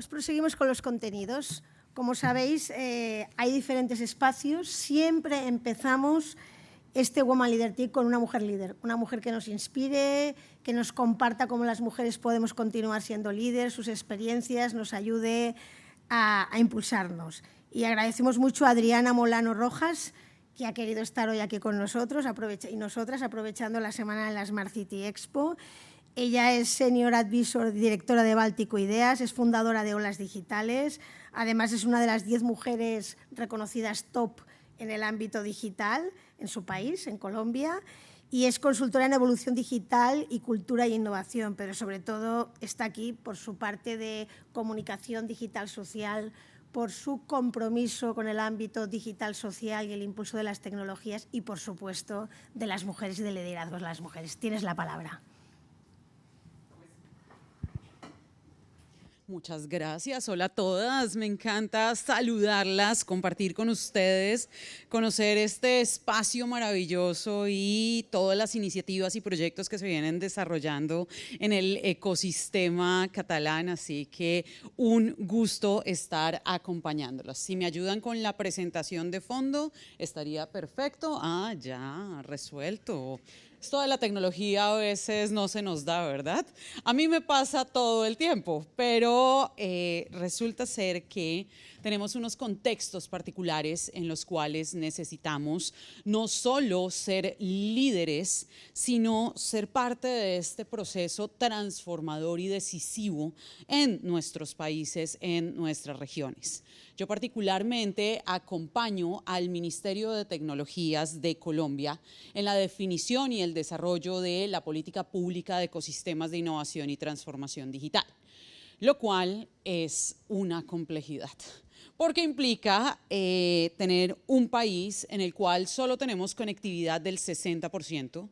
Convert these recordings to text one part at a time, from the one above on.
pues proseguimos con los contenidos. Como sabéis, hay diferentes espacios. Siempre empezamos este Woman Leader Tea con una mujer líder, una mujer que nos inspire, que nos comparta cómo las mujeres podemos continuar siendo líderes, sus experiencias, nos ayude a impulsarnos. Y agradecemos mucho a Adriana Molano Rojas, que ha querido estar hoy aquí con nosotros y nosotras, aprovechando la semana de la Smart City Expo. Ella es Senior Advisor, directora de Báltico Ideas, es fundadora de Olas Digitales, además es una de las 10 mujeres reconocidas top en el ámbito digital en su país, en Colombia, y es consultora en evolución digital y cultura e innovación, pero sobre todo está aquí por su parte de comunicación digital social, por su compromiso con el ámbito digital social y el impulso de las tecnologías y, por supuesto, de las mujeres y del liderazgo de las mujeres. Tienes la palabra. Muchas gracias. Hola a todas. Me encanta saludarlas, compartir con ustedes, conocer este espacio maravilloso y todas las iniciativas y proyectos que se vienen desarrollando en el ecosistema catalán. Así que un gusto estar acompañándolas. Si me ayudan con la presentación de fondo, estaría perfecto. Ah, ya, resuelto. Esto de la tecnología a veces no se nos da, ¿verdad? A mí me pasa todo el tiempo, pero resulta ser que tenemos unos contextos particulares en los cuales necesitamos no solo ser líderes, sino ser parte de este proceso transformador y decisivo en nuestros países, en nuestras regiones. Yo particularmente acompaño al Ministerio de Tecnologías de Colombia en la definición y el desarrollo de la política pública de ecosistemas de innovación y transformación digital, lo cual es una complejidad, porque implica tener un país en el cual solo tenemos conectividad del 60%,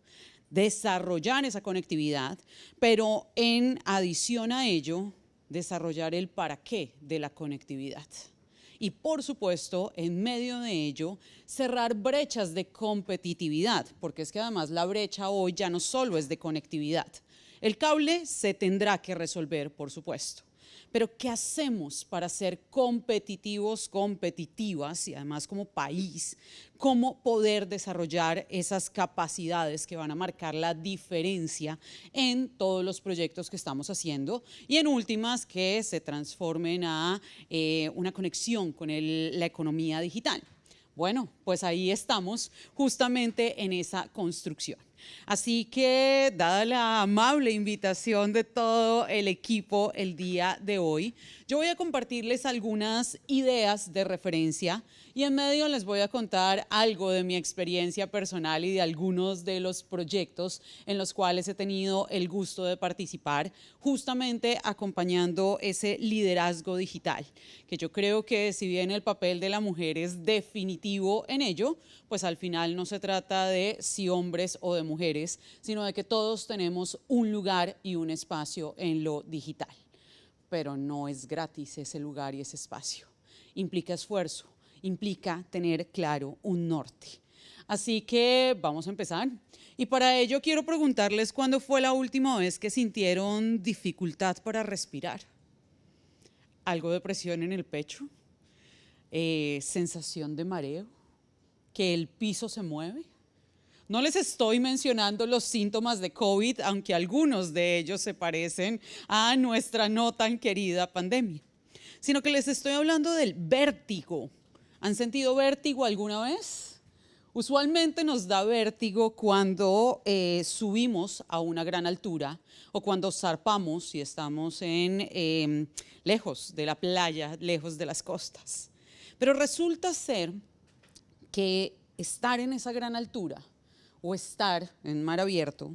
desarrollar esa conectividad, pero en adición a ello, desarrollar el para qué de la conectividad. Y por supuesto, en medio de ello, cerrar brechas de competitividad, porque es que además la brecha hoy ya no solo es de conectividad. El cable se tendrá que resolver, por supuesto. Pero ¿qué hacemos para ser competitivos, competitivas y además como país, cómo poder desarrollar esas capacidades que van a marcar la diferencia en todos los proyectos que estamos haciendo y en últimas que se transformen a una conexión con la economía digital? Bueno, pues ahí estamos justamente en esa construcción. Así que, dada la amable invitación de todo el equipo el día de hoy, yo voy a compartirles algunas ideas de referencia y en medio les voy a contar algo de mi experiencia personal y de algunos de los proyectos en los cuales he tenido el gusto de participar, justamente acompañando ese liderazgo digital, que yo creo que si bien el papel de la mujer es definitivo en ello, pues al final no se trata de si hombres o de mujeres, sino de que todos tenemos un lugar y un espacio en lo digital. Pero no es gratis ese lugar y ese espacio. Implica esfuerzo, implica tener claro un norte. Así que vamos a empezar. Y para ello quiero preguntarles cuándo fue la última vez que sintieron dificultad para respirar. ¿Algo de presión en el pecho? ¿Sensación de mareo? ¿Que el piso se mueve? No les estoy mencionando los síntomas de COVID, aunque algunos de ellos se parecen a nuestra no tan querida pandemia, sino que les estoy hablando del vértigo. ¿Han sentido vértigo alguna vez? Usualmente nos da vértigo cuando subimos a una gran altura o cuando zarpamos y estamos lejos de la playa, lejos de las costas. Pero resulta ser que estar en esa gran altura o estar en mar abierto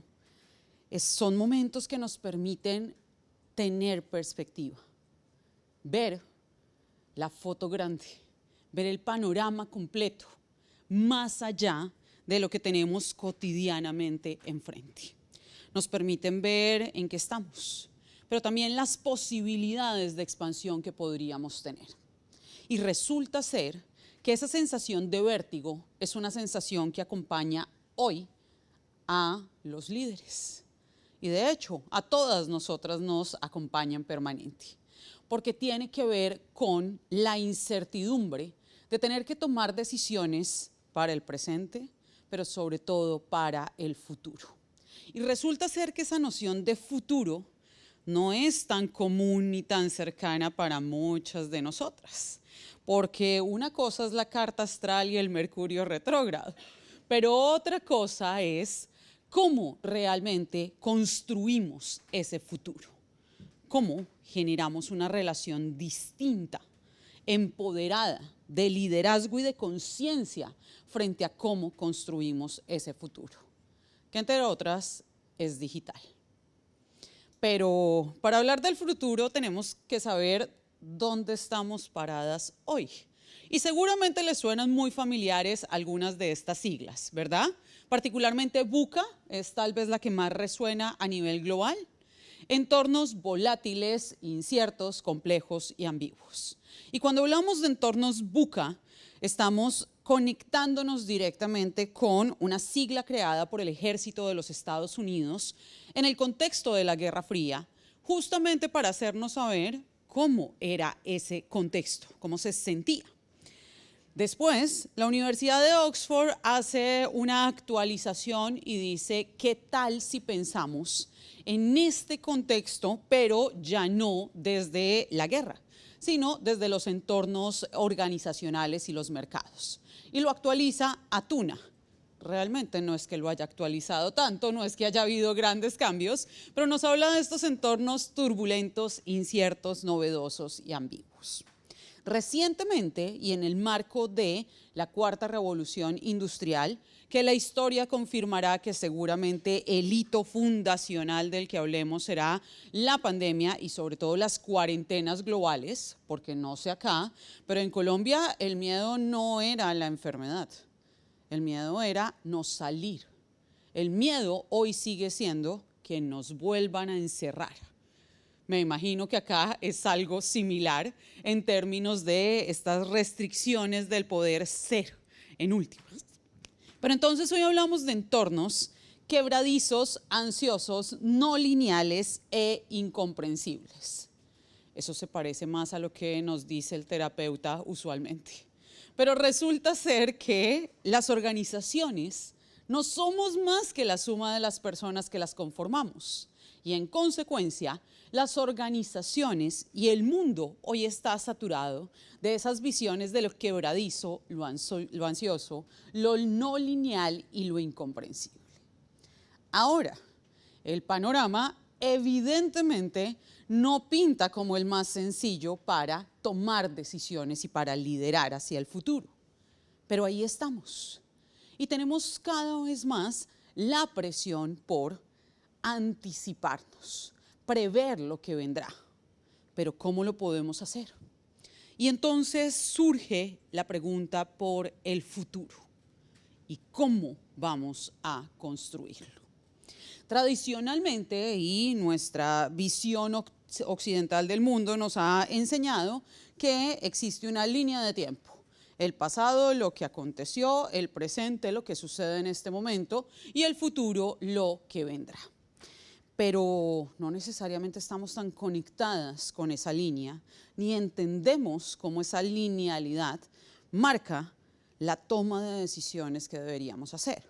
son momentos que nos permiten tener perspectiva, ver la foto grande, ver el panorama completo, más allá de lo que tenemos cotidianamente enfrente. Nos permiten ver en qué estamos, pero también las posibilidades de expansión que podríamos tener. Y resulta ser que esa sensación de vértigo es una sensación que acompaña hoy a los líderes. Y de hecho, a todas nosotras nos acompañan permanente. porque tiene que ver con la incertidumbre de tener que tomar decisiones para el presente, pero sobre todo para el futuro. Y resulta ser que esa noción de futuro no es tan común ni tan cercana para muchas de nosotras, porque una cosa es la carta astral y el Mercurio retrógrado, pero otra cosa es cómo realmente construimos ese futuro, cómo generamos una relación distinta, empoderada, de liderazgo y de conciencia frente a cómo construimos ese futuro, que entre otras es digital. Pero para hablar del futuro tenemos que saber dónde estamos paradas hoy. Y seguramente les suenan muy familiares algunas de estas siglas, ¿verdad? Particularmente VUCA es tal vez la que más resuena a nivel global. Entornos volátiles, inciertos, complejos y ambiguos. Y cuando hablamos de entornos VUCA, estamos conectándonos directamente con una sigla creada por el Ejército de los Estados Unidos en el contexto de la Guerra Fría, justamente para hacernos saber cómo era ese contexto, cómo se sentía. Después, la Universidad de Oxford hace una actualización y dice, ¿qué tal si pensamos en este contexto, pero ya no desde la guerra, sino desde los entornos organizacionales y los mercados? Y lo actualiza a Tuna. Realmente no es que lo haya actualizado tanto, no es que haya habido grandes cambios, pero nos habla de estos entornos turbulentos, inciertos, novedosos y ambiguos. Recientemente, y en el marco de la cuarta revolución industrial, que la historia confirmará que seguramente el hito fundacional del que hablemos será la pandemia y sobre todo las cuarentenas globales, porque no sé acá, pero en Colombia el miedo no era la enfermedad, el miedo era no salir. El miedo hoy sigue siendo que nos vuelvan a encerrar. Me imagino que acá es algo similar en términos de estas restricciones del poder ser, en últimas. Pero entonces hoy hablamos de entornos quebradizos, ansiosos, no lineales e incomprensibles. Eso se parece más a lo que nos dice el terapeuta usualmente. Pero resulta ser que las organizaciones no somos más que la suma de las personas que las conformamos. Y en consecuencia, las organizaciones y el mundo hoy está saturado de esas visiones de lo quebradizo, lo ansioso, lo no lineal y lo incomprensible. Ahora, el panorama evidentemente no pinta como el más sencillo para tomar decisiones y para liderar hacia el futuro. Pero ahí estamos. Y tenemos cada vez más la presión por anticiparnos, prever lo que vendrá. Pero ¿cómo lo podemos hacer? Y entonces surge la pregunta por el futuro y cómo vamos a construirlo. Tradicionalmente, y nuestra visión occidental del mundo nos ha enseñado que existe una línea de tiempo. El pasado, lo que aconteció, el presente, lo que sucede en este momento, y el futuro, lo que vendrá. Pero no necesariamente estamos tan conectadas con esa línea, ni entendemos cómo esa linealidad marca la toma de decisiones que deberíamos hacer.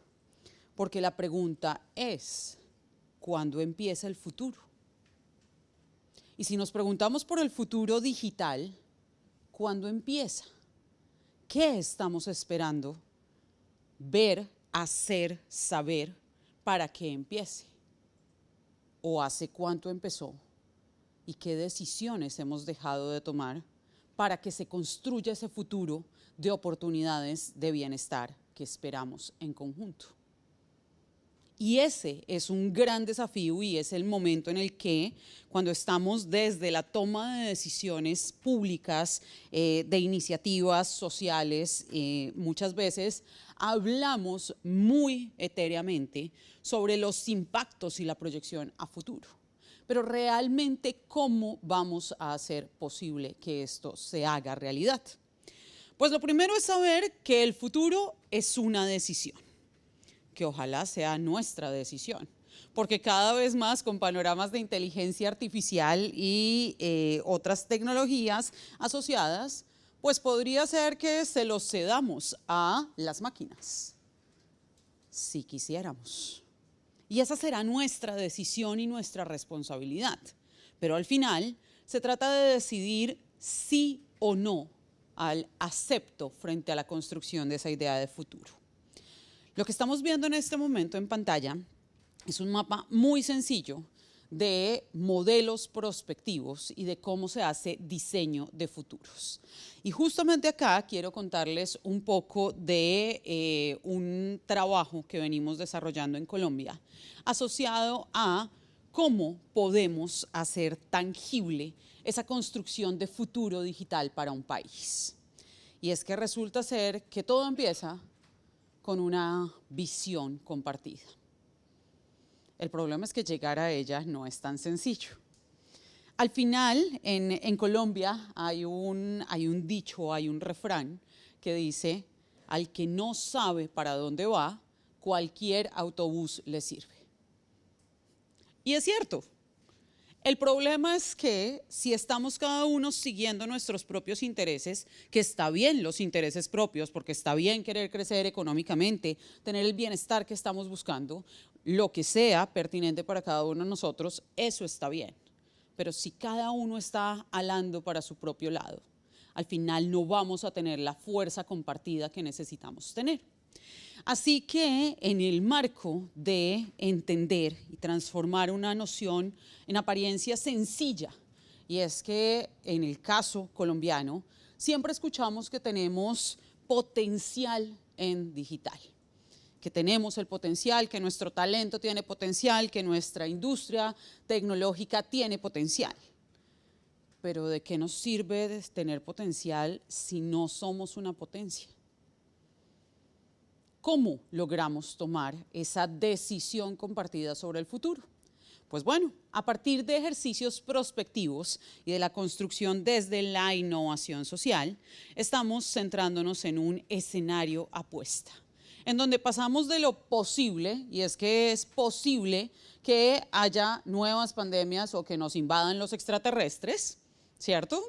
Porque la pregunta es, ¿cuándo empieza el futuro? Y si nos preguntamos por el futuro digital, ¿cuándo empieza? ¿Qué estamos esperando ver, hacer, saber para que empiece? ¿O hace cuánto empezó? ¿Y qué decisiones hemos dejado de tomar para que se construya ese futuro de oportunidades de bienestar que esperamos en conjunto? Y ese es un gran desafío y es el momento en el que, cuando estamos desde la toma de decisiones públicas, de iniciativas sociales, muchas veces hablamos muy etéreamente sobre los impactos y la proyección a futuro. Pero realmente, ¿cómo vamos a hacer posible que esto se haga realidad? Pues lo primero es saber que el futuro es una decisión, que ojalá sea nuestra decisión. porque cada vez más con panoramas de inteligencia artificial y otras tecnologías asociadas, pues podría ser que se los cedamos a las máquinas, si quisiéramos. Y esa será nuestra decisión y nuestra responsabilidad. Pero al final se trata de decidir sí o no al acepto frente a la construcción de esa idea de futuro. Lo que estamos viendo en este momento en pantalla es un mapa muy sencillo de modelos prospectivos y de cómo se hace diseño de futuros. Y justamente acá quiero contarles un poco de un trabajo que venimos desarrollando en Colombia asociado a cómo podemos hacer tangible esa construcción de futuro digital para un país. Y es que resulta ser que todo empieza con una visión compartida. El problema es que llegar a ella no es tan sencillo. Al final, en Colombia hay un dicho, hay un refrán que dice: al que no sabe para dónde va, cualquier autobús le sirve. Y es cierto. El problema es que si estamos cada uno siguiendo nuestros propios intereses, que está bien los intereses propios, porque está bien querer crecer económicamente, tener el bienestar que estamos buscando, lo que sea pertinente para cada uno de nosotros, eso está bien. Pero si cada uno está alando para su propio lado, al final no vamos a tener la fuerza compartida que necesitamos tener. Así que en el marco de entender y transformar una noción en apariencia sencilla, y es que en el caso colombiano siempre escuchamos que tenemos potencial en digital, que tenemos el potencial, que nuestro talento tiene potencial, que nuestra industria tecnológica tiene potencial. Pero ¿de qué nos sirve tener potencial si no somos una potencia? ¿Cómo logramos tomar esa decisión compartida sobre el futuro? Pues bueno, a partir de ejercicios prospectivos y de la construcción desde la innovación social, estamos centrándonos en un escenario apuesta, en donde pasamos de lo posible, y es que es posible que haya nuevas pandemias o que nos invadan los extraterrestres, ¿cierto?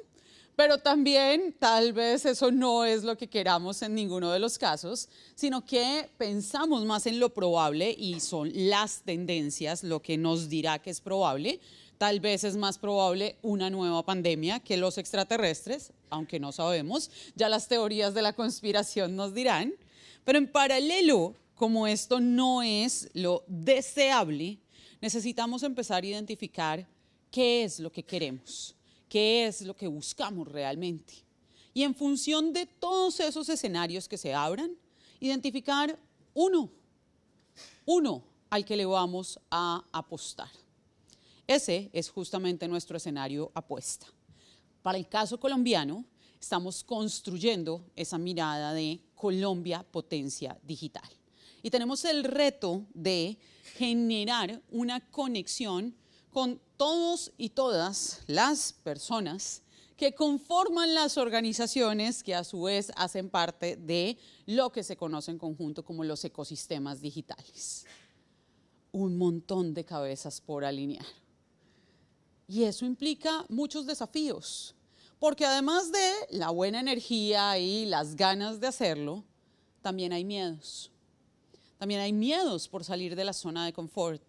Pero también tal vez eso no es lo que queramos en ninguno de los casos, sino que pensamos más en lo probable y son las tendencias lo que nos dirá que es probable. Tal vez es más probable una nueva pandemia que los extraterrestres, aunque no sabemos, ya las teorías de la conspiración nos dirán. Pero en paralelo, como esto no es lo deseable, necesitamos empezar a identificar qué es lo que queremos. ¿Qué es lo que buscamos realmente? Y en función de todos esos escenarios que se abran, identificar uno al que le vamos a apostar. Ese es justamente nuestro escenario apuesta. Para el caso colombiano, estamos construyendo esa mirada de Colombia potencia digital. Y tenemos el reto de generar una conexión con todos y todas las personas que conforman las organizaciones que a su vez hacen parte de lo que se conoce en conjunto como los ecosistemas digitales. Un montón de cabezas por alinear. Y eso implica muchos desafíos, porque además de la buena energía y las ganas de hacerlo, también hay miedos. También hay miedos por salir de la zona de confort.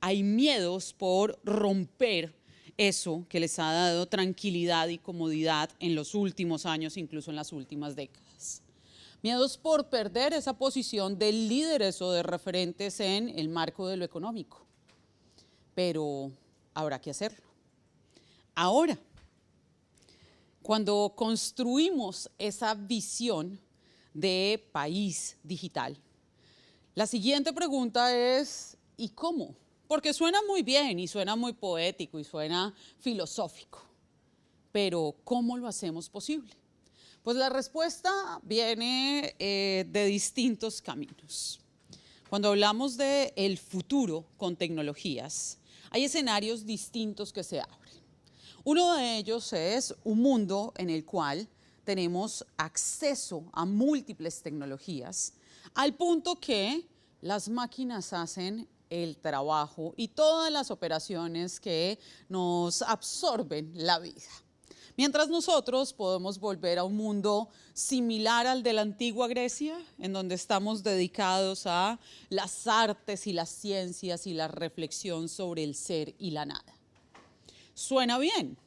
Hay miedos por romper eso que les ha dado tranquilidad y comodidad en los últimos años, incluso en las últimas décadas. Miedos por perder esa posición de líderes o de referentes en el marco de lo económico. Pero habrá que hacerlo. Ahora, cuando construimos esa visión de país digital, la siguiente pregunta es: ¿y cómo? Porque suena muy bien y suena muy poético y suena filosófico, pero ¿cómo lo hacemos posible? Pues la respuesta viene de distintos caminos. Cuando hablamos del futuro con tecnologías, hay escenarios distintos que se abren. Uno de ellos es un mundo en el cual tenemos acceso a múltiples tecnologías, al punto que las máquinas hacen el trabajo y todas las operaciones que nos absorben la vida. Mientras nosotros podemos volver a un mundo similar al de la antigua Grecia, en donde estamos dedicados a las artes y las ciencias y la reflexión sobre el ser y la nada. ¿Suena bien?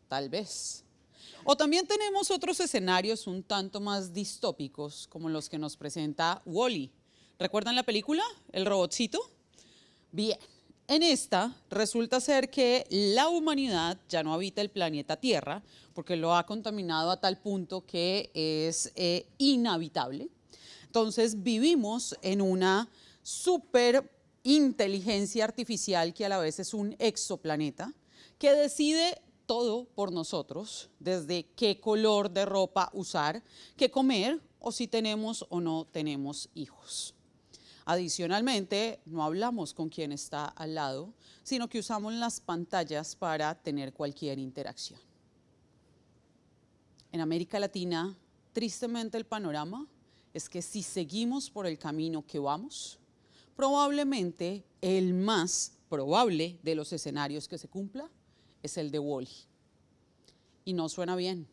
Tal vez. O también tenemos otros escenarios un tanto más distópicos, como los que nos presenta Wall-E. ¿Recuerdan la película? ¿El robotcito? Bien, en esta resulta ser que la humanidad ya no habita el planeta Tierra, porque lo ha contaminado a tal punto que es inhabitable. Entonces vivimos en una superinteligencia artificial que a la vez es un exoplaneta, que decide todo por nosotros, desde qué color de ropa usar, qué comer o si tenemos o no tenemos hijos. Adicionalmente, no hablamos con quien está al lado, sino que usamos las pantallas para tener cualquier interacción. En América Latina, tristemente el panorama es que si seguimos por el camino que vamos, probablemente el más probable de los escenarios que se cumpla es el de Wall-E. Y no suena bien.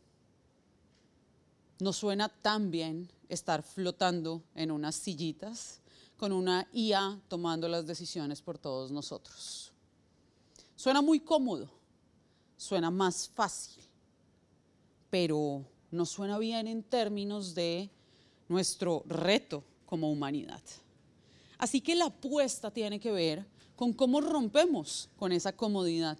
No suena tan bien estar flotando en unas sillitas con una IA tomando las decisiones por todos nosotros. Suena muy cómodo, suena más fácil, pero no suena bien en términos de nuestro reto como humanidad. Así que la apuesta tiene que ver con cómo rompemos con esa comodidad,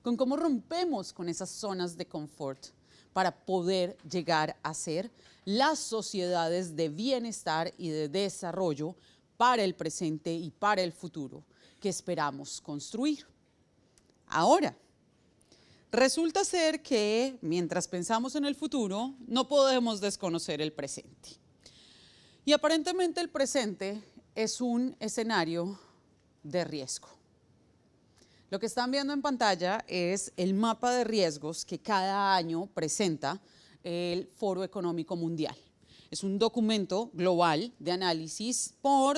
con cómo rompemos con esas zonas de confort para poder llegar a ser las sociedades de bienestar y de desarrollo para el presente y para el futuro que esperamos construir. Ahora, resulta ser que mientras pensamos en el futuro, no podemos desconocer el presente. Y aparentemente el presente es un escenario de riesgo. Lo que están viendo en pantalla es el mapa de riesgos que cada año presenta el Foro Económico Mundial. Es un documento global de análisis por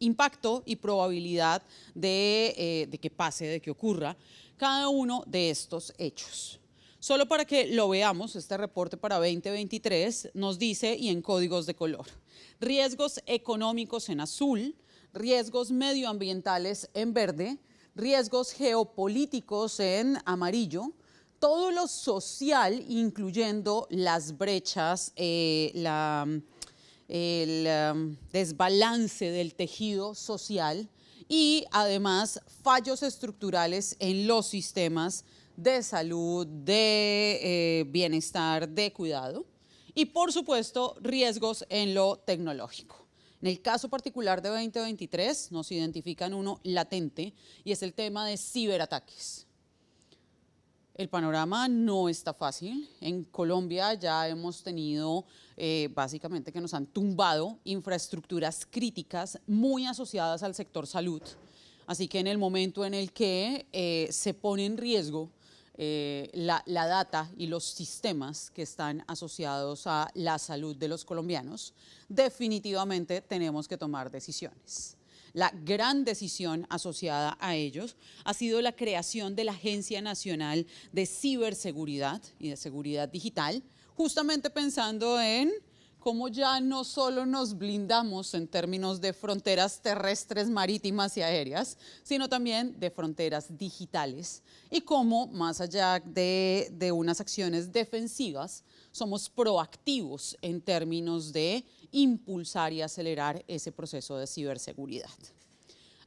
impacto y probabilidad de que pase, de que ocurra cada uno de estos hechos. Solo para que lo veamos, este reporte para 2023 nos dice, y en códigos de color, riesgos económicos en azul, riesgos medioambientales en verde, riesgos geopolíticos en amarillo, todo lo social, incluyendo las brechas, el desbalance del tejido social y además fallos estructurales en los sistemas de salud, de bienestar, de cuidado y por supuesto riesgos en lo tecnológico. En el caso particular de 2023 nos identifican uno latente y es el tema de ciberataques. El panorama no está fácil. En Colombia ya hemos tenido básicamente que nos han tumbado infraestructuras críticas muy asociadas al sector salud. Así que en el momento en el que se pone en riesgo la data y los sistemas que están asociados a la salud de los colombianos, definitivamente tenemos que tomar decisiones. La gran decisión asociada a ellos ha sido la creación de la Agencia Nacional de Ciberseguridad y de Seguridad Digital, justamente pensando en cómo ya no solo nos blindamos en términos de fronteras terrestres, marítimas y aéreas, sino también de fronteras digitales y cómo, más allá de unas acciones defensivas, somos proactivos en términos de impulsar y acelerar ese proceso de ciberseguridad.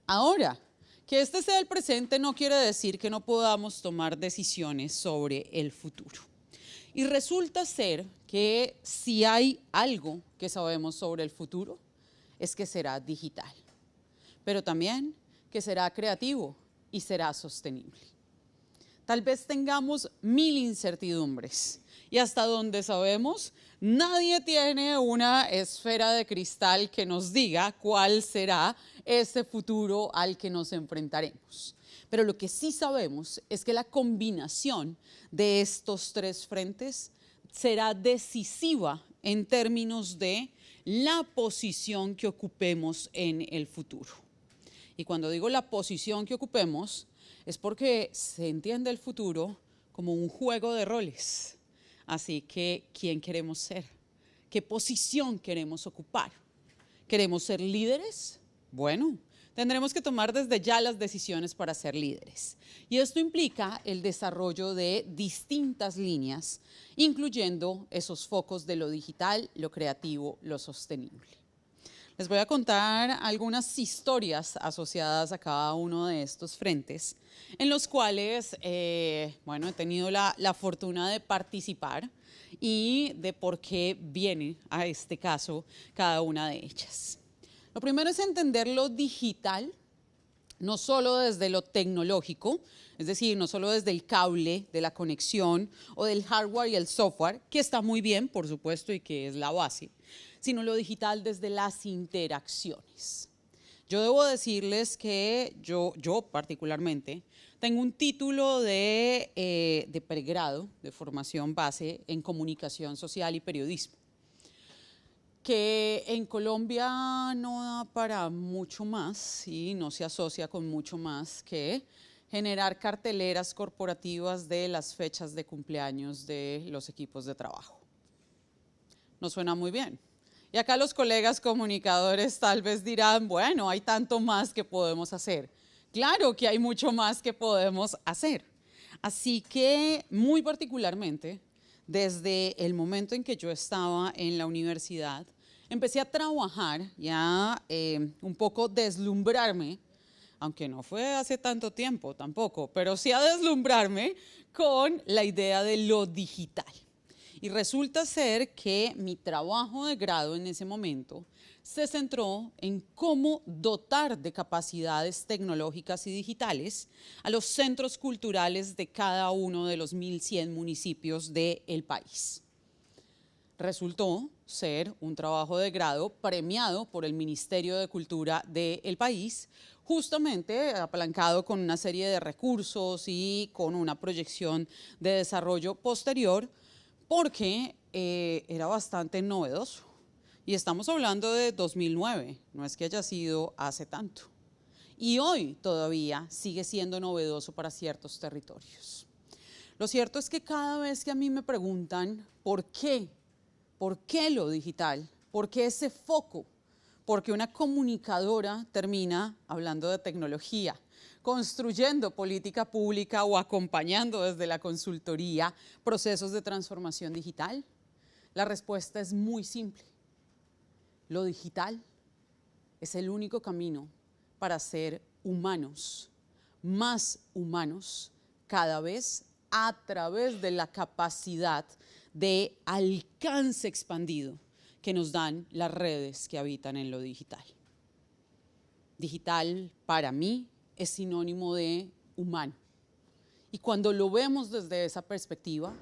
Ahora, que este sea el presente no quiere decir que no podamos tomar decisiones sobre el futuro. Y resulta ser que si hay algo que sabemos sobre el futuro, es que será digital, pero también que será creativo y será sostenible. Tal vez tengamos 1000 incertidumbres y hasta donde sabemos, nadie tiene una esfera de cristal que nos diga cuál será ese futuro al que nos enfrentaremos. Pero lo que sí sabemos es que la combinación de estos tres frentes será decisiva en términos de la posición que ocupemos en el futuro. Y cuando digo la posición que ocupemos, es porque se entiende el futuro como un juego de roles. Así que, ¿quién queremos ser? ¿Qué posición queremos ocupar? ¿Queremos ser líderes? Bueno, tendremos que tomar desde ya las decisiones para ser líderes. Y esto implica el desarrollo de distintas líneas, incluyendo esos focos de lo digital, lo creativo, lo sostenible. Les voy a contar algunas historias asociadas a cada uno de estos frentes, en los cuales, bueno, he tenido la fortuna de participar y de por qué viene a este caso cada una de ellas. Lo primero es entender lo digital, no solo desde lo tecnológico, es decir, no solo desde el cable, de la conexión o del hardware y el software, que está muy bien, por supuesto, y que es la base, sino lo digital desde las interacciones. Yo debo decirles que yo particularmente, tengo un título de pregrado, de formación base en comunicación social y periodismo, que en Colombia no da para mucho más y no se asocia con mucho más que generar carteleras corporativas de las fechas de cumpleaños de los equipos de trabajo. No suena muy bien. Y acá los colegas comunicadores tal vez dirán, bueno, hay tanto más que podemos hacer. Claro que hay mucho más que podemos hacer. Así que, muy particularmente, desde el momento en que yo estaba en la universidad, empecé a trabajar y a un poco deslumbrarme, aunque no fue hace tanto tiempo tampoco, pero sí a deslumbrarme con la idea de lo digital. Y resulta ser que mi trabajo de grado en ese momento se centró en cómo dotar de capacidades tecnológicas y digitales a los centros culturales de cada uno de los 1.100 municipios del país. Resultó ser un trabajo de grado premiado por el Ministerio de Cultura del país, justamente apalancado con una serie de recursos y con una proyección de desarrollo posterior, porque era bastante novedoso. Y estamos hablando de 2009, no es que haya sido hace tanto. Y hoy todavía sigue siendo novedoso para ciertos territorios. Lo cierto es que cada vez que a mí me preguntan ¿por qué lo digital? ¿Por qué ese foco? Porque una comunicadora termina hablando de tecnología, construyendo política pública o acompañando desde la consultoría procesos de transformación digital. La respuesta es muy simple. Lo digital es el único camino para ser humanos, más humanos, cada vez a través de la capacidad de alcance expandido que nos dan las redes que habitan en lo digital. Digital, para mí, es sinónimo de humano. Y cuando lo vemos desde esa perspectiva,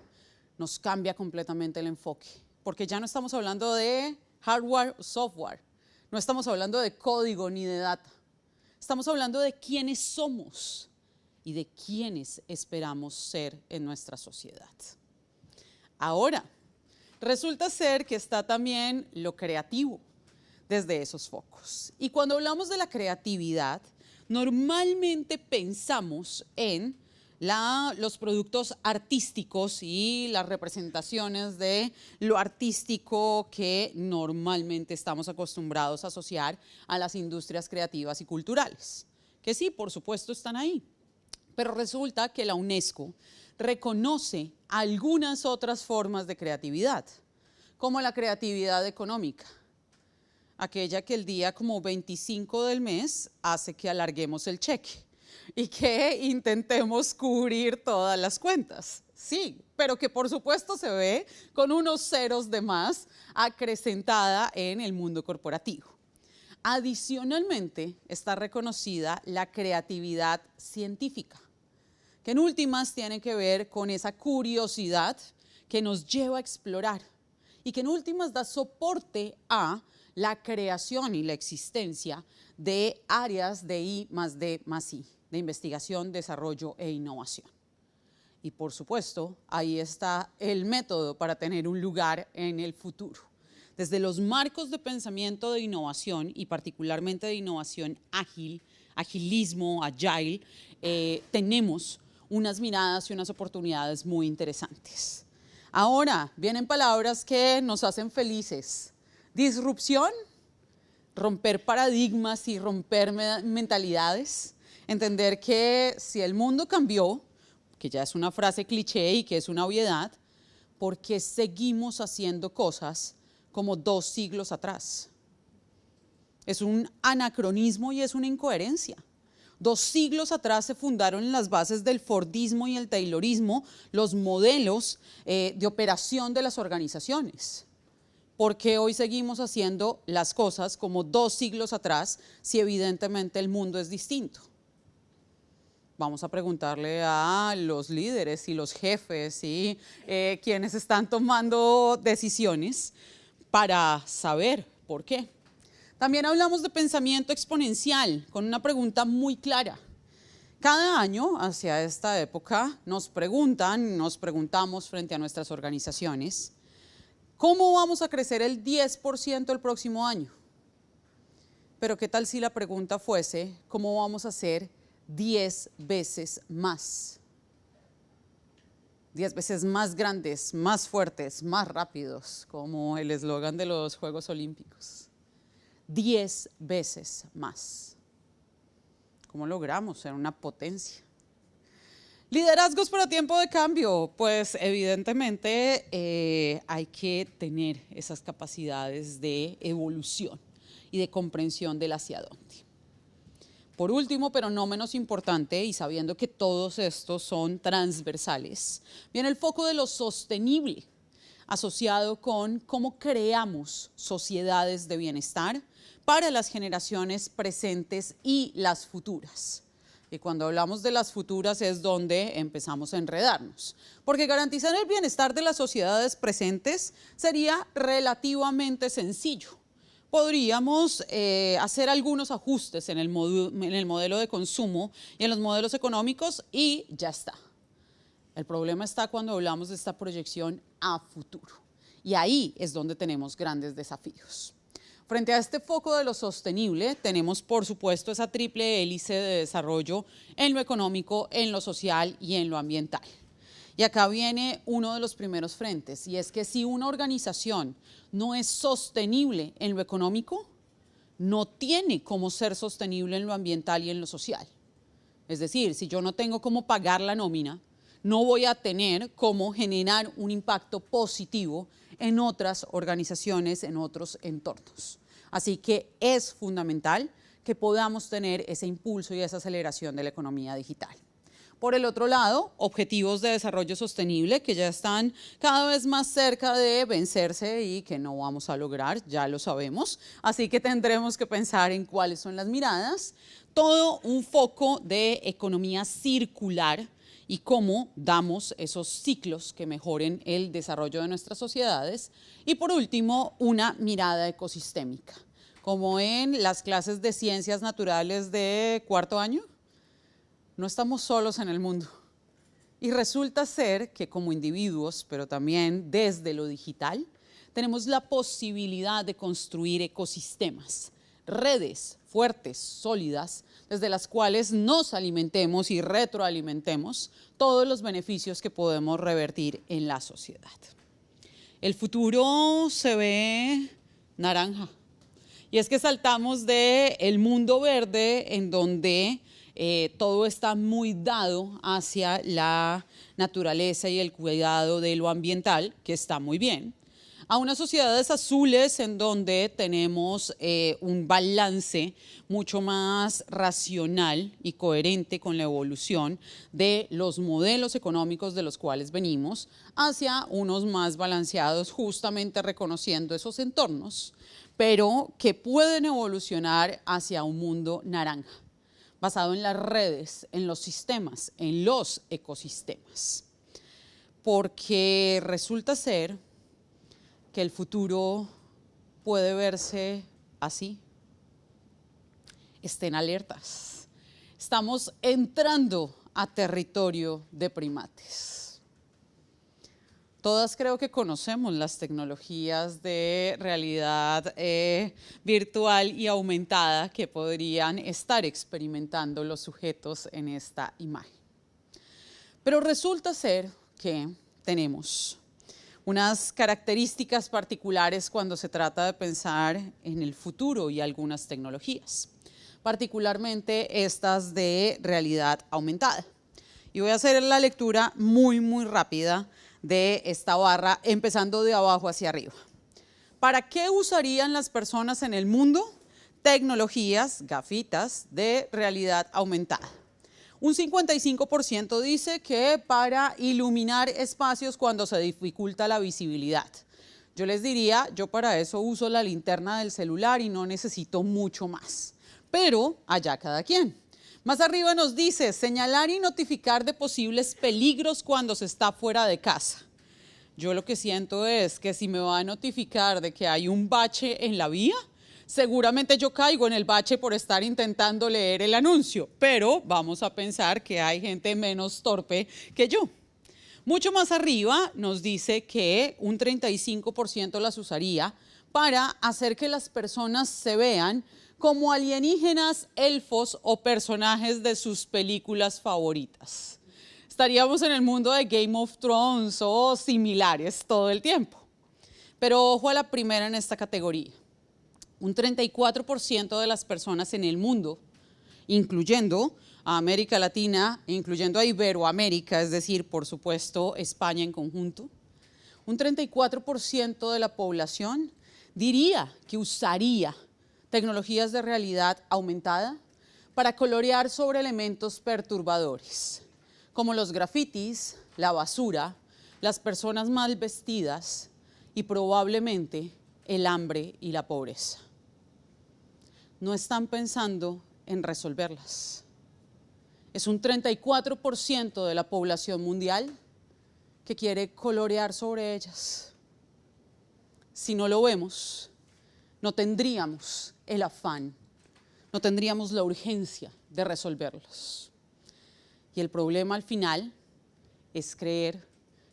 nos cambia completamente el enfoque, porque ya no estamos hablando de hardware o software, no estamos hablando de código ni de data, estamos hablando de quiénes somos y de quiénes esperamos ser en nuestra sociedad. Ahora, resulta ser que está también lo creativo desde esos focos. Y cuando hablamos de la creatividad, normalmente pensamos en los productos artísticos y las representaciones de lo artístico que normalmente estamos acostumbrados a asociar a las industrias creativas y culturales, que sí, por supuesto, están ahí. Pero resulta que la UNESCO reconoce algunas otras formas de creatividad, como la creatividad económica, aquella que el día como 25 del mes hace que alarguemos el cheque y que intentemos cubrir todas las cuentas. Sí, pero que por supuesto se ve con unos ceros de más acrecentada en el mundo corporativo. Adicionalmente, está reconocida la creatividad científica, que en últimas tiene que ver con esa curiosidad que nos lleva a explorar y que en últimas da soporte a la creación y la existencia de áreas de I+D+I, de investigación, desarrollo e innovación. Y por supuesto, ahí está el método para tener un lugar en el futuro. Desde los marcos de pensamiento de innovación y particularmente de innovación ágil, agilismo, agile, tenemos unas miradas y unas oportunidades muy interesantes. Ahora, vienen palabras que nos hacen felices. Disrupción, romper paradigmas y romper mentalidades. Entender que si el mundo cambió, que ya es una frase cliché y que es una obviedad, ¿por qué seguimos haciendo cosas como 2 siglos atrás? Es un anacronismo y es una incoherencia. 2 siglos atrás se fundaron en las bases del Fordismo y el Taylorismo los modelos de operación de las organizaciones. ¿Por qué hoy seguimos haciendo las cosas como 2 siglos atrás si evidentemente el mundo es distinto? Vamos a preguntarle a los líderes y los jefes y quienes están tomando decisiones para saber por qué. También hablamos de pensamiento exponencial con una pregunta muy clara. Cada año, hacia esta época, nos preguntamos frente a nuestras organizaciones, ¿cómo vamos a crecer el 10% el próximo año? Pero ¿qué tal si la pregunta fuese, ¿cómo vamos a hacer 10 veces más? 10 veces más grandes, más fuertes, más rápidos, como el eslogan de los Juegos Olímpicos. 10 veces más. ¿Cómo logramos ser una potencia? Liderazgos para tiempo de cambio. Pues evidentemente hay que tener esas capacidades de evolución y de comprensión del hacia dónde. Por último, pero no menos importante, y sabiendo que todos estos son transversales, viene el foco de lo sostenible, asociado con cómo creamos sociedades de bienestar para las generaciones presentes y las futuras. Y cuando hablamos de las futuras es donde empezamos a enredarnos, porque garantizar el bienestar de las sociedades presentes sería relativamente sencillo. Podríamos hacer algunos ajustes en el modelo de consumo y en los modelos económicos y ya está. El problema está cuando hablamos de esta proyección a futuro. Y ahí es donde tenemos grandes desafíos. Frente a este foco de lo sostenible, tenemos por supuesto esa triple hélice de desarrollo en lo económico, en lo social y en lo ambiental. Y acá viene uno de los primeros frentes, y es que si una organización no es sostenible en lo económico, no tiene cómo ser sostenible en lo ambiental y en lo social. Es decir, si yo no tengo cómo pagar la nómina, no voy a tener cómo generar un impacto positivo en otras organizaciones, en otros entornos. Así que es fundamental que podamos tener ese impulso y esa aceleración de la economía digital. Por el otro lado, objetivos de desarrollo sostenible que ya están cada vez más cerca de vencerse y que no vamos a lograr, ya lo sabemos. Así que tendremos que pensar en cuáles son las miradas. Todo un foco de economía circular y cómo damos esos ciclos que mejoren el desarrollo de nuestras sociedades. Y por último, una mirada ecosistémica, como en las clases de ciencias naturales de 4º año. No estamos solos en el mundo. Y resulta ser que como individuos, pero también desde lo digital, tenemos la posibilidad de construir ecosistemas, redes fuertes, sólidas, desde las cuales nos alimentemos y retroalimentemos todos los beneficios que podemos revertir en la sociedad. El futuro se ve naranja. Y es que saltamos del mundo verde, en donde todo está muy dado hacia la naturaleza y el cuidado de lo ambiental, que está muy bien, a unas sociedades azules en donde tenemos un balance mucho más racional y coherente con la evolución de los modelos económicos de los cuales venimos, hacia unos más balanceados, justamente reconociendo esos entornos, pero que pueden evolucionar hacia un mundo naranja, basado en las redes, en los sistemas, en los ecosistemas. Porque resulta ser que el futuro puede verse así. Estén alertas. Estamos entrando a territorio de primates. Todas creo que conocemos las tecnologías de realidad virtual y aumentada que podrían estar experimentando los sujetos en esta imagen. Pero resulta ser que tenemos unas características particulares cuando se trata de pensar en el futuro y algunas tecnologías, particularmente estas de realidad aumentada. Y voy a hacer la lectura muy rápida de esta barra, empezando de abajo hacia arriba. ¿Para qué usarían las personas en el mundo tecnologías, gafitas de realidad aumentada? Un 55% dice que para iluminar espacios cuando se dificulta la visibilidad. Yo les diría, yo para eso uso la linterna del celular y no necesito mucho más. Pero allá cada quien. Más arriba nos dice, señalar y notificar de posibles peligros cuando se está fuera de casa. Yo lo que siento es que si me va a notificar de que hay un bache en la vía, seguramente yo caigo en el bache por estar intentando leer el anuncio, pero vamos a pensar que hay gente menos torpe que yo. Mucho más arriba nos dice que un 35% las usaría para hacer que las personas se vean como alienígenas, elfos o personajes de sus películas favoritas. Estaríamos en el mundo de Game of Thrones o similares todo el tiempo. Pero ojo a la primera en esta categoría. Un 34% de las personas en el mundo, incluyendo a América Latina, incluyendo a Iberoamérica, es decir, por supuesto, España en conjunto, un 34% de la población diría que usaría tecnologías de realidad aumentada para colorear sobre elementos perturbadores, como los grafitis, la basura, las personas mal vestidas y probablemente el hambre y la pobreza. No están pensando en resolverlas. Es un 34% de la población mundial que quiere colorear sobre ellas. Si no lo vemos, no tendríamos el afán, no tendríamos la urgencia de resolverlos. Y el problema al final es creer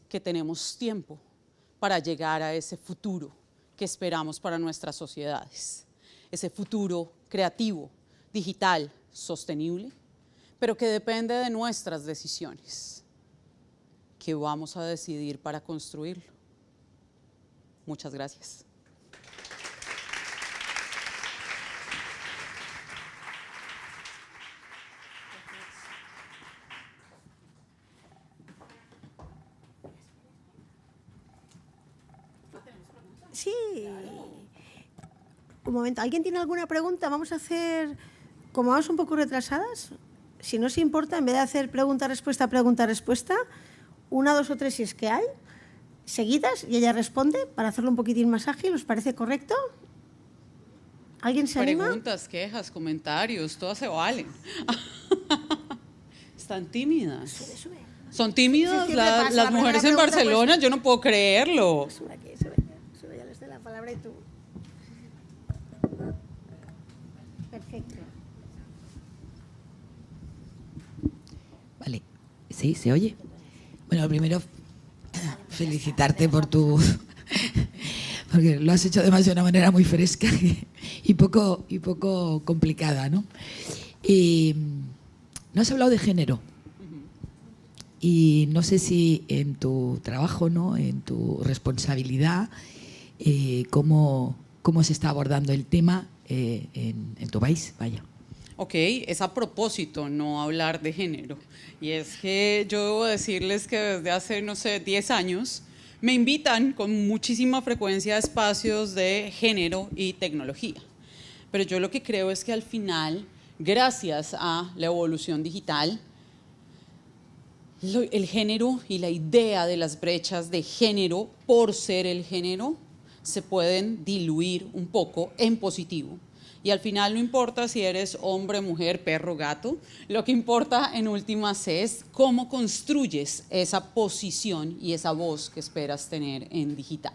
que tenemos tiempo para llegar a ese futuro que esperamos para nuestras sociedades. Ese futuro creativo, digital, sostenible, pero que depende de nuestras decisiones. ¿Qué vamos a decidir para construirlo? Muchas gracias. Sí. Un momento, ¿alguien tiene alguna pregunta? Vamos a hacer, como vamos un poco retrasadas, si no os importa, en vez de hacer pregunta-respuesta, una, dos o tres si es que hay, seguidas, y ella responde para hacerlo un poquitín más ágil. ¿Os parece correcto? ¿Alguien se anima? Preguntas, quejas, comentarios, todas se valen. Están tímidas. Sube. ¿Son tímidas Sí, las mujeres en Barcelona? Yo no puedo creerlo. Sube aquí, sube, ya les doy la palabra y tú. Perfecto. Vale, ¿sí? ¿Se oye? Bueno, primero, felicitarte por tu... porque lo has hecho además de una manera muy fresca y poco complicada, ¿no? Y no has hablado de género. Y no sé si en tu trabajo, ¿no?, en tu responsabilidad, cómo se está abordando el tema en tu país, vaya. Ok, es a propósito no hablar de género. Y es que yo debo decirles que desde hace, no sé, 10 años, me invitan con muchísima frecuencia a espacios de género y tecnología. Pero yo lo que creo es que al final, gracias a la evolución digital, el género y la idea de las brechas de género por ser el género se pueden diluir un poco en positivo. Y al final no importa si eres hombre, mujer, perro, gato, lo que importa en últimas es cómo construyes esa posición y esa voz que esperas tener en digital.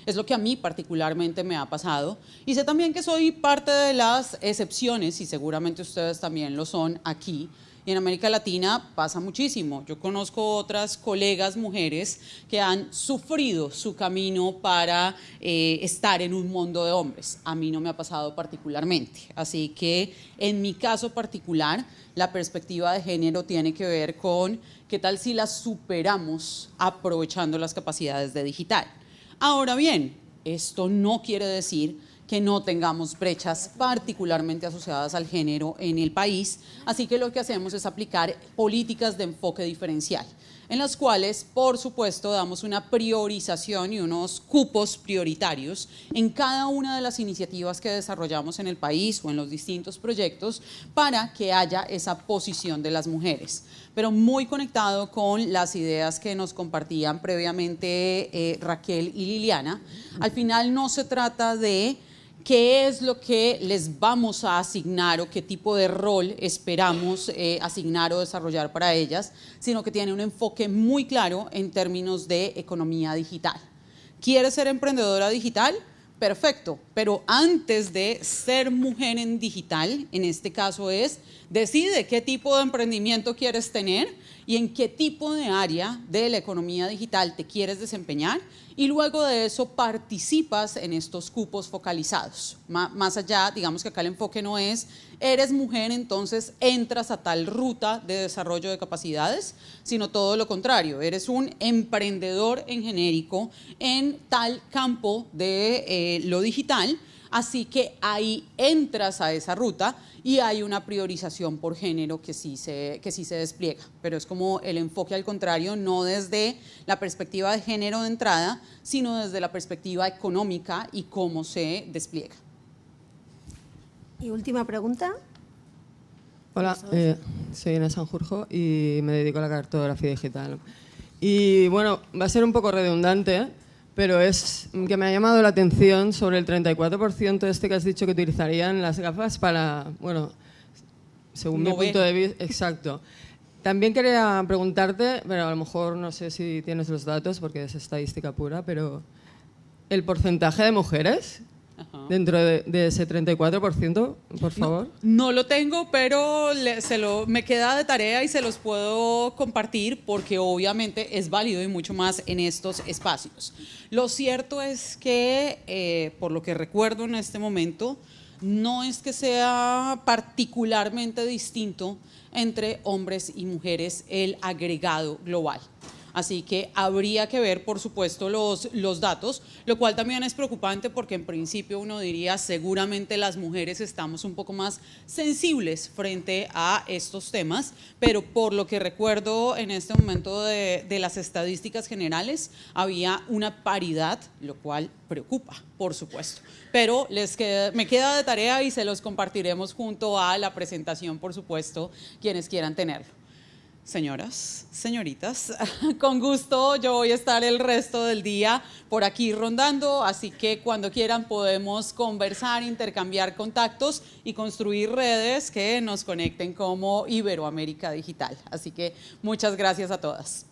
Es lo que a mí particularmente me ha pasado y sé también que soy parte de las excepciones y seguramente ustedes también lo son aquí, Y en América Latina pasa muchísimo. Yo conozco otras colegas mujeres que han sufrido su camino para estar en un mundo de hombres. A mí no me ha pasado particularmente. Así que en mi caso particular, la perspectiva de género tiene que ver con qué tal si las superamos aprovechando las capacidades de digital. Ahora bien, esto no quiere decir que no tengamos brechas particularmente asociadas al género en el país, así que lo que hacemos es aplicar políticas de enfoque diferencial, en las cuales, por supuesto, damos una priorización y unos cupos prioritarios en cada una de las iniciativas que desarrollamos en el país o en los distintos proyectos para que haya esa posición de las mujeres. Pero muy conectado con las ideas que nos compartían previamente Raquel y Liliana, al final no se trata de qué es lo que les vamos a asignar o qué tipo de rol esperamos asignar o desarrollar para ellas, sino que tiene un enfoque muy claro en términos de economía digital. ¿Quieres ser emprendedora digital? Perfecto, pero antes de ser mujer en digital, en este caso decide qué tipo de emprendimiento quieres tener y en qué tipo de área de la economía digital te quieres desempeñar, y luego de eso participas en estos cupos focalizados. Más allá, digamos que acá el enfoque no es, eres mujer, entonces entras a tal ruta de desarrollo de capacidades, sino todo lo contrario, eres un emprendedor en genérico en tal campo de lo digital, así que ahí entras a esa ruta y hay una priorización por género que sí se despliega, pero es como el enfoque al contrario, no desde la perspectiva de género de entrada, sino desde la perspectiva económica y cómo se despliega. Y última pregunta. Hola, soy Inés Sanjurjo y me dedico a la cartografía digital. Y bueno, va a ser un poco redundante, pero es que me ha llamado la atención sobre el 34% que has dicho que utilizarían las gafas para, bueno, según mi punto de vista, exacto. También quería preguntarte, pero a lo mejor no sé si tienes los datos porque es estadística pura, pero el porcentaje de mujeres dentro de ese 34%, por favor. No lo tengo, pero me queda de tarea y se los puedo compartir porque obviamente es válido y mucho más en estos espacios. Lo cierto es que, por lo que recuerdo en este momento, no es que sea particularmente distinto entre hombres y mujeres el agregado global. Así que habría que ver, por supuesto, los datos, lo cual también es preocupante porque en principio uno diría seguramente las mujeres estamos un poco más sensibles frente a estos temas, pero por lo que recuerdo en este momento de las estadísticas generales había una paridad, lo cual preocupa, por supuesto. Pero me queda de tarea y se los compartiremos junto a la presentación, por supuesto, quienes quieran tenerlo. Señoras, señoritas, con gusto yo voy a estar el resto del día por aquí rondando, así que cuando quieran podemos conversar, intercambiar contactos y construir redes que nos conecten como Iberoamérica Digital. Así que muchas gracias a todas.